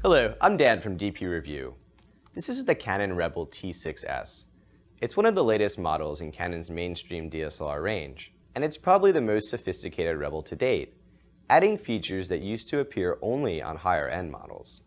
Hello, I'm Dan from DP Review. This is the Canon Rebel T6S. It's one of the latest models in Canon's mainstream DSLR range, and it's probably the most sophisticated Rebel to date, adding features that used to appear only on higher-end models.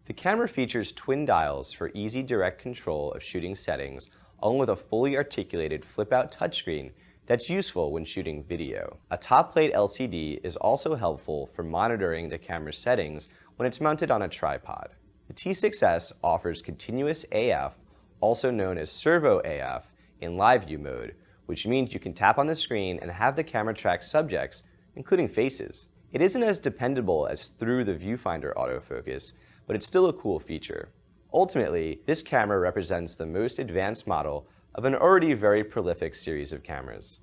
The camera features twin dials for easy direct control of shooting settings, along with a fully articulated flip-out touchscreen that's useful when shooting video. A top-plate LCD is also helpful for monitoring the camera's settings when it's mounted on a tripod. The T6S offers continuous AF, also known as servo AF, in live view mode, which means you can tap on the screen and have the camera track subjects, including faces. It isn't as dependable as through the viewfinder autofocus, but it's still a cool feature. Ultimately, this camera represents the most advanced model of an already very prolific series of cameras.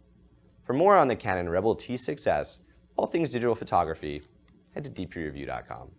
For more on the Canon Rebel T6S, all things digital photography, head to dpreview.com.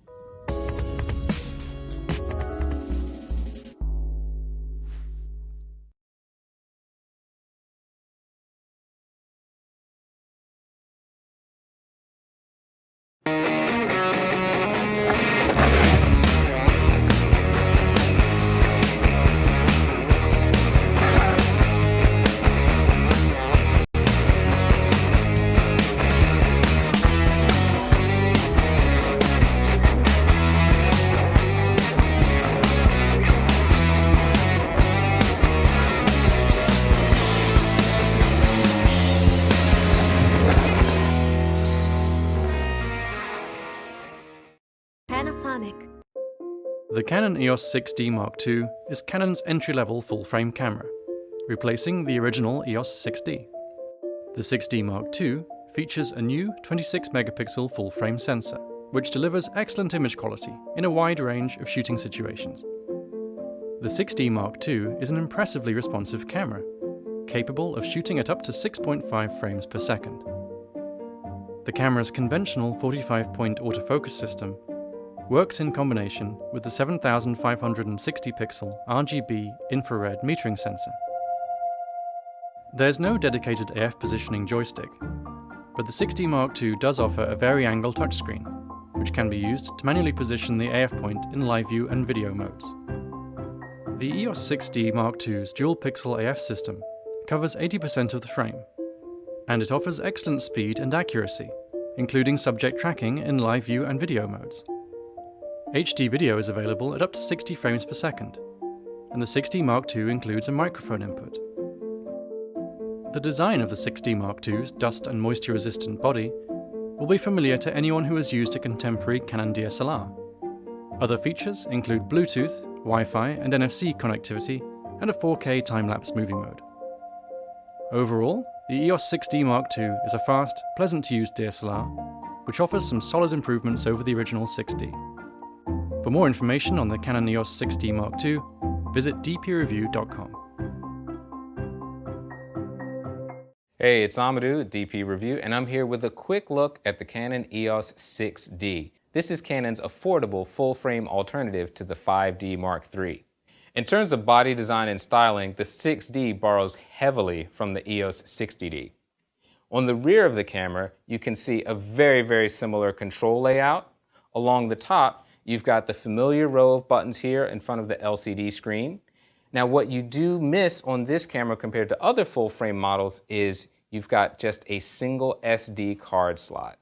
The Canon EOS 6D Mark II is Canon's entry-level full-frame camera, replacing the original EOS 6D. The 6D Mark II features a new 26-megapixel full-frame sensor, which delivers excellent image quality in a wide range of shooting situations. The 6D Mark II is an impressively responsive camera, capable of shooting at up to 6.5 frames per second. The camera's conventional 45-point autofocus system works in combination with the 7560-pixel RGB infrared metering sensor. There's no dedicated AF positioning joystick, but the 6D Mark II does offer a vari-angle touchscreen, which can be used to manually position the AF point in live view and video modes. The EOS 6D Mark II's dual-pixel AF system covers 80% of the frame, and it offers excellent speed and accuracy, including subject tracking in live view and video modes. HD video is available at up to 60 frames per second, and the 6D Mark II includes a microphone input. The design of the 6D Mark II's dust and moisture-resistant body will be familiar to anyone who has used a contemporary Canon DSLR. Other features include Bluetooth, Wi-Fi and NFC connectivity, and a 4K time-lapse movie mode. Overall, the EOS 6D Mark II is a fast, pleasant-to-use DSLR, which offers some solid improvements over the original 6D. For more information on the Canon EOS 6D Mark II, visit dpreview.com. Hey, it's Amadou at DP Review, and I'm here with a quick look at the Canon EOS 6D. This is Canon's affordable full-frame alternative to the 5D Mark III. In terms of body design and styling, the 6D borrows heavily from the EOS 60D. On the rear of the camera, you can see a very similar control layout. Along the top, you've got the familiar row of buttons here in front of the LCD screen. Now, what you do miss on this camera compared to other full-frame models is you've got just a single SD card slot.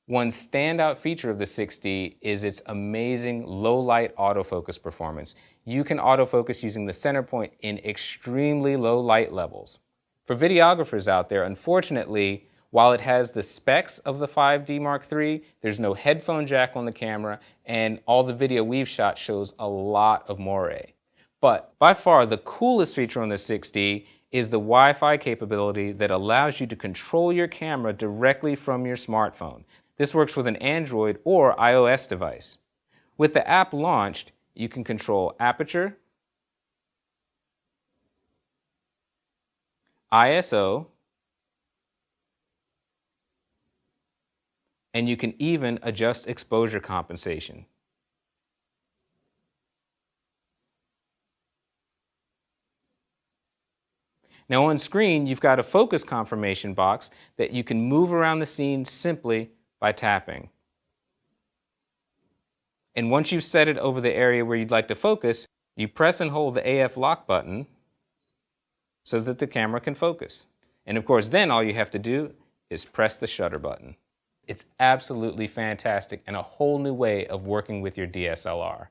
One standout feature of the 6D is its amazing low-light autofocus performance. You can autofocus using the center point in extremely low light levels. For videographers out there, unfortunately, while it has the specs of the 5D Mark III, there's no headphone jack on the camera, and all the video we've shot shows a lot of moire. But by far the coolest feature on the 6D is the Wi-Fi capability that allows you to control your camera directly from your smartphone. This works with an Android or iOS device. With the app launched, you can control aperture, ISO, and you can even adjust exposure compensation. Now on screen, you've got a focus confirmation box that you can move around the scene simply by tapping. And once you've set it over the area where you'd like to focus, you press and hold the AF lock button so that the camera can focus. And of course, then all you have to do is press the shutter button. It's absolutely fantastic and a whole new way of working with your DSLR.